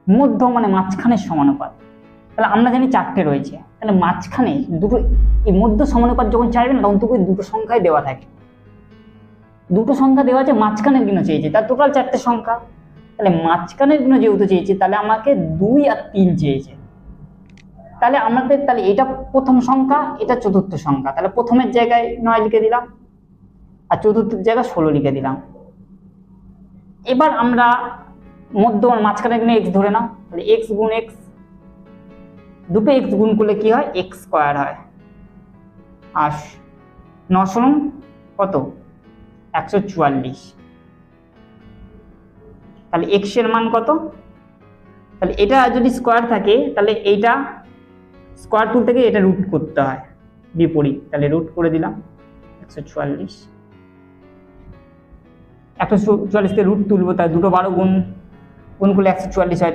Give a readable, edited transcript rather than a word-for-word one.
মধ্য মানে মাঝখানের সমানুপাত। তাহলে আমরা জানি 4টে রয়েছে, তাহলে মাঝখানে দুটো, এই মধ্য সমানুপাত যখন চাইবে না তখন তোকে দুটো সংখ্যায় দেওয়া থাকে, দুটো সংখ্যা দেওয়া আছে, মাঝখানের গুণ চেয়েছে, তার টোটাল 4টে সংখ্যা। তাহলে মাঝখানের গুণ যেহেতু চেয়েছে তাহলে আমাকে 2 আর 3 চেয়েছে। তাহলে আমাদের তাহলে এটা প্রথম সংখ্যা, এটা চতুর্থ সংখ্যা, তাহলে প্রথমের জায়গায় 9 লিখে দিলাম আর চতুর্থের জায়গায় 16 লিখে দিলাম। এবার আমরা মধ্য আর মাঝখানের গুণে x ধরে নাও, তাহলে x গুণ x, দুটো x গুণ করলে কি হয়, x স্কয়ার হয়। আর 9 কত, 144। তাহলে x এর মান কত, তাহলে এটা যদি স্কয়ার থাকে তাহলে এইটা স্কয়ার তুলতে গিয়ে এটা রুট করতে হয় বিপরীত, তাহলে রুট করে দিলাম 144। 144 কে রুট তুলবো, তাই দুটো 12 গুণ করলে 144 হয়।